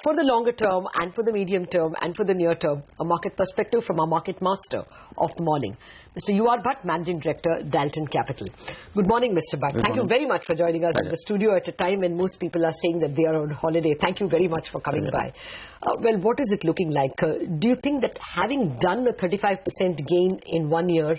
for the longer term and for the medium term and for the near term, a market perspective from our market master of the morning, Mr. Bhat, Managing Director, Dalton Capital. Good morning, Mr. Bhat. Thank you very much for joining us in the studio at a time when most people are saying that they are on holiday. Thank you very much for coming by. Well, what is it looking like? Do you think that having done a 35% gain in 1 year,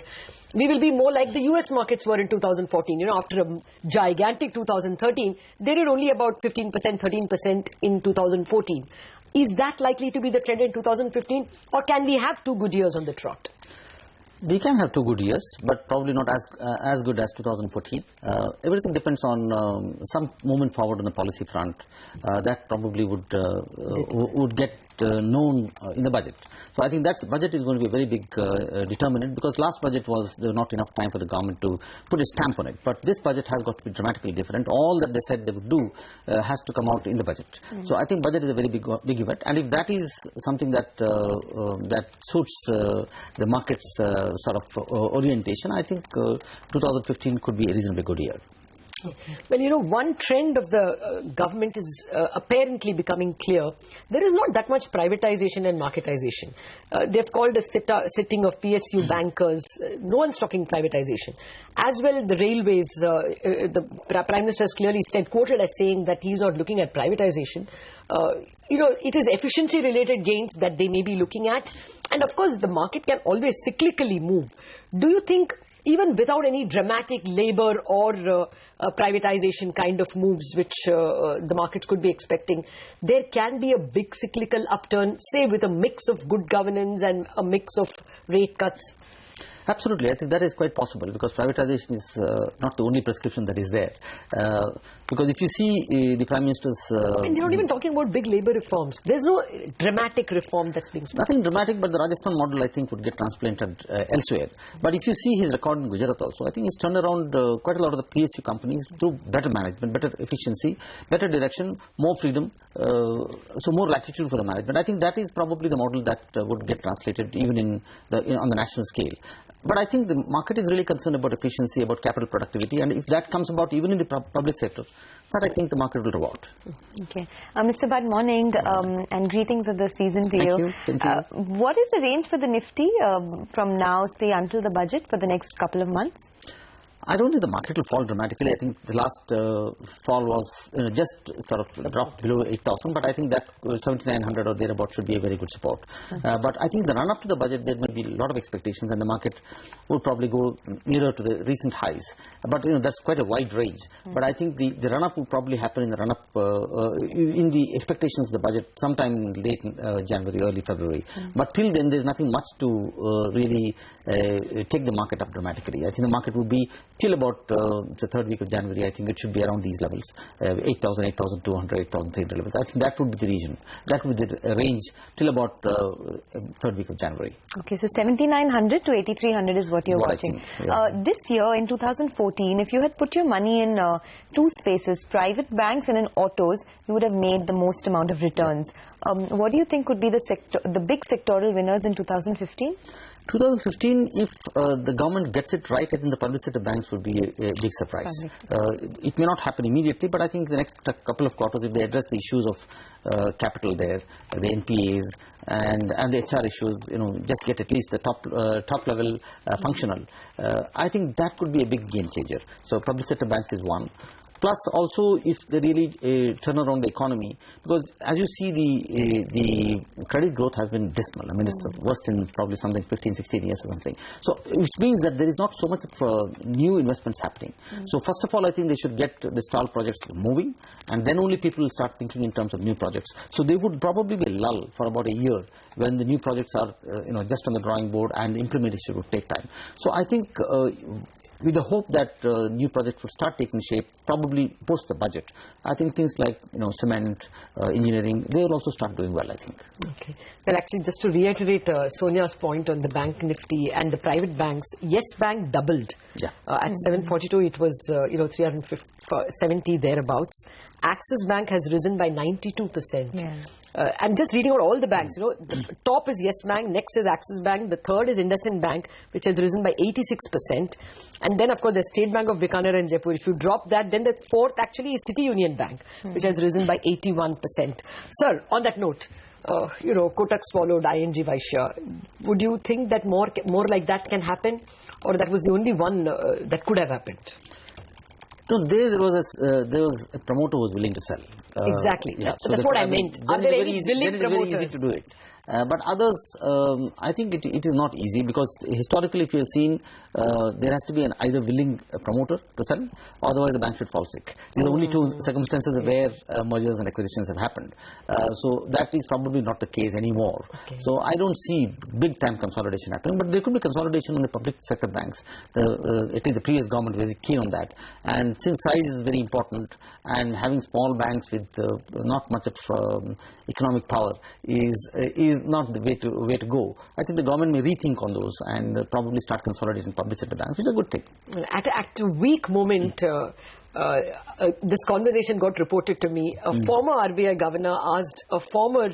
we will be more like the US markets were in 2014? You know, after a gigantic 2013, they did only about 15%, 13% in 2014. Is that likely to be the trend in 2015? Or can we have 2 good years on the trot? We can have 2 good years, but probably not as good as 2014. Everything depends on some movement forward on the policy front. That probably would get known in the budget. So I think that budget is going to be a very big determinant, because last budget there was not enough time for the government to put a stamp on it. But this budget has got to be dramatically different. All that they said they would do has to come out in the budget. So I think budget is a very big event, and if that is something that that suits the market's sort of orientation, I think 2015 could be a reasonably good year. Well, you know, one trend of the government is apparently becoming clear. There is not that much privatization and marketization. They've called a sitting of PSU bankers. No one's talking privatization. As well, the railways, the Prime Minister has clearly said, quoted as saying that he's not looking at privatization. You know, it is efficiency-related gains that they may be looking at. And of course, the market can always cyclically move. Do you think, even without any dramatic labor or privatization kind of moves which the markets could be expecting, there can be a big cyclical upturn, say with a mix of good governance and a mix of rate cuts? Absolutely. I think that is quite possible, because privatization is not the only prescription that is there. Because if you see the Prime Minister's... and you're not even talking about big labour reforms. There's no dramatic reform that's being spoken. Nothing dramatic, but the Rajasthan model, I think, would get transplanted elsewhere. But if you see his record in Gujarat also, I think he's turned around quite a lot of the PSU companies through better management, better efficiency, better direction, more freedom, so more latitude for the management. I think that is probably the model that would get translated even on the national scale. But I think the market is really concerned about efficiency, about capital productivity, and if that comes about even in the public sector, that I think the market will reward. Okay. Mr. Bhat, morning, and greetings of the season to you. Thank you. What is the range for the Nifty from now, say, until the budget for the next couple of months? I don't think the market will fall dramatically. I think the last fall was just sort of dropped below 8,000, but I think that 7,900 or thereabout should be a very good support. But I think the run-up to the budget, there might be a lot of expectations, and the market will probably go nearer to the recent highs. But, you know, that's quite a wide range. But I think the run-up will probably happen in the run-up, in the expectations of the budget, sometime late January, early February. But till then, there's nothing much to really take the market up dramatically. I think the market will be till about the 3rd week of January. I think it should be around these levels, 8,000, 8,200, 8,300 levels. I think that would be the region. That would be the range till about 3rd week of January. Okay, so 7,900 to 8,300 is what you're watching. Think, yeah. This year, in 2014, if you had put your money in 2 spaces, private banks and in autos, you would have made the most amount of returns. What do you think could be the big sectoral winners in 2015? 2015, if the government gets it right, I think the public sector banks would be a big surprise. It may not happen immediately, but I think the next couple of quarters, if they address the issues of capital there, the NPAs and the HR issues, you know, just get at least the top level functional, I think that could be a big game changer. So public sector banks is one. Plus also if they really turn around the economy, because as you see the credit growth has been dismal. I mean, it's the worst in probably something 15, 16 years or something. So which means that there is not so much of new investments happening. So first of all, I think they should get the stalled projects moving, and then only people will start thinking in terms of new projects. So there would probably be a lull for about a year when the new projects are just on the drawing board, and implementation would take time. So I think with the hope that new projects will start taking shape, probably post the budget, I think things like cement, engineering, they will also start doing well, I think. Okay. Well, actually, just to reiterate Sonia's point on the bank Nifty and the private banks, Yes Bank doubled. Yeah. At 742, it was 370 thereabouts. Axis Bank has risen by 92%. Yeah. I'm just reading out all the banks. The top is Yes Bank, next is Axis Bank, the third is IndusInd Bank, which has risen by 86%, and And then, of course, the State Bank of Bikaner and Jaipur. If you drop that, then the fourth actually is City Union Bank, which has risen by 81%. Sir, on that note, Kotak swallowed ING Vaishya. Would you think that more like that can happen? Or that was the only one that could have happened? No, there was a promoter who was willing to sell. Exactly. Yeah, so that's what I meant. Are there any willing promoters? Very easy to do it. But others, I think it is not easy, because historically, if you have seen, there has to be an either willing promoter to sell, or otherwise the bank should fall sick. These are only two circumstances where mergers and acquisitions have happened. So that is probably not the case anymore. Okay. So I don't see big time consolidation happening, but there could be consolidation in the public sector banks. At least the previous government was very keen on that. And since size is very important, and having small banks with not much of economic power is not the way to go. I think the government may rethink on those and probably start consolidating public sector banks, which is a good thing. At a weak moment, this conversation got reported to me. A former RBI governor asked a former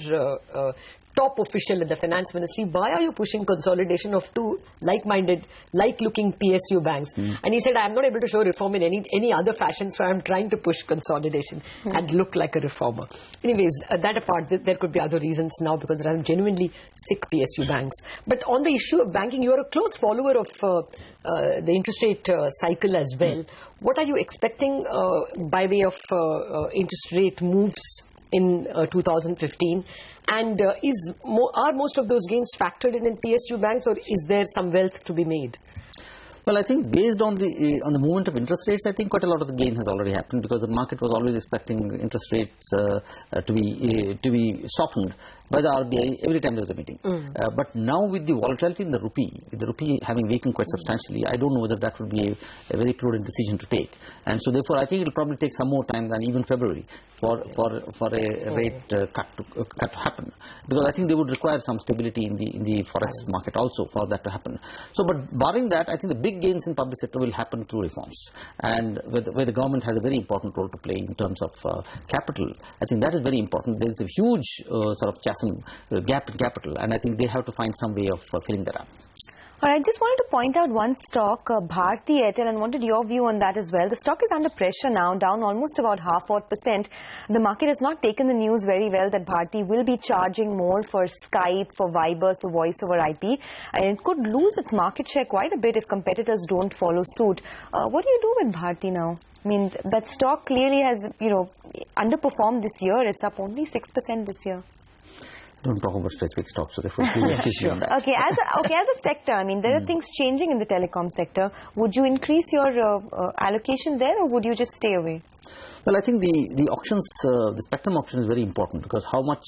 top official in the finance ministry, why are you pushing consolidation of two like-minded, like-looking PSU banks? And he said, I am not able to show reform in any other fashion, so I am trying to push consolidation and look like a reformer. Anyways, that apart, there could be other reasons now, because there are genuinely sick PSU banks. But on the issue of banking, you are a close follower of the interest rate cycle as well. What are you expecting by way of interest rate moves in 2015, and are most of those gains factored in PSU banks, or is there some wealth to be made? Well, I think based on the movement of interest rates, I think quite a lot of the gain has already happened, because the market was always expecting interest rates to be softened by the RBI every time there was a meeting. But now with the volatility in the rupee having weakened quite substantially, I don't know whether that would be a very prudent decision to take. And so therefore, I think it will probably take some more time than even February for a rate cut to happen, because I think they would require some stability in the forex market also for that to happen. So, but barring that, I think the big gains in public sector will happen through reforms, and where the government has a very important role to play in terms of capital. I think that is very important. There is a huge sort of chasm, gap in capital, and I think they have to find some way of filling that up. All right, I just wanted to point out one stock, Bhat Airtel, and wanted your view on that as well. The stock is under pressure now, down almost about 0.5%. The market has not taken the news very well that Bharti will be charging more for Skype, for Viber, so voice over IP, and it could lose its market share quite a bit if competitors don't follow suit. What do you do with Bharti now? I mean, that stock clearly has, underperformed this year. It's up only 6% this year. Don't talk about specific stocks, so therefore we will speak on that. Okay, as a sector, I mean, there are things changing in the telecom sector. Would you increase your allocation there, or would you just stay away? Well, I think the auctions, the spectrum auction is very important, because how much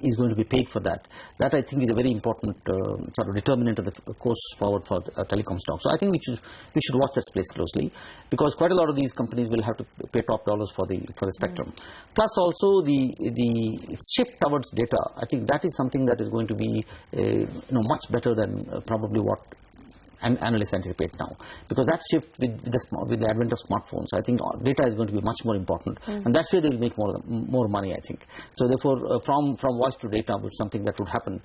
is going to be paid for that? That I think is a very important sort of determinant of the course forward for telecom stocks. So I think we should watch that space closely, because quite a lot of these companies will have to pay top dollars for the spectrum. Plus also the shift towards data. I think that is something that is going to be much better than probably what analysts anticipate now, because that shift with the advent of smartphones, I think data is going to be much more important, and that's where they will make more money, I think. So therefore, from voice to data, which is something that would happen,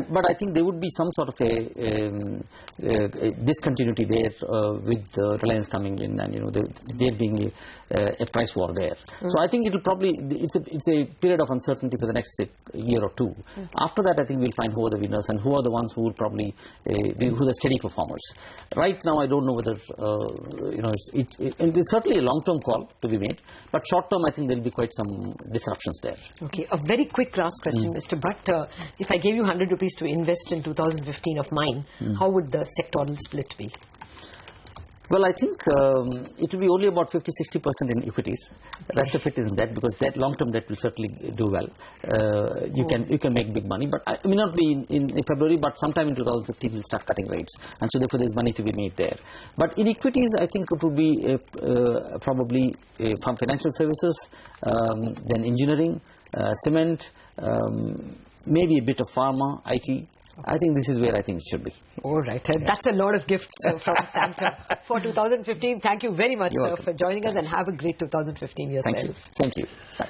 but I think there would be some sort of a discontinuity there with Reliance coming in, and there being a price war there. So I think it will probably it's a period of uncertainty for the next year or two. After that, I think we'll find who are the winners and who are the ones who will probably who are the steady performers. Right now, I don't know whether it's certainly a long-term call to be made, but short-term, I think there will be quite some disruptions there. Okay, a very quick last question, Mr. Bhat. If I gave you 100 rupees to invest in 2015 of mine, how would the sectoral split be? Well, I think it will be only about 50-60% in equities. The rest of it is in debt, because long-term debt will certainly do well. You can make big money, but I may not be in February, but sometime in 2015 we'll start cutting rates, and so therefore there's money to be made there. But in equities, I think it would be probably from financial services, then engineering, cement, maybe a bit of pharma, IT. I think this is where I think it should be. All right. That's a lot of gifts from Santa for 2015. Thank you very much, sir, for joining us, and have a great 2015 yourself. Thank you. Thank you. Bye.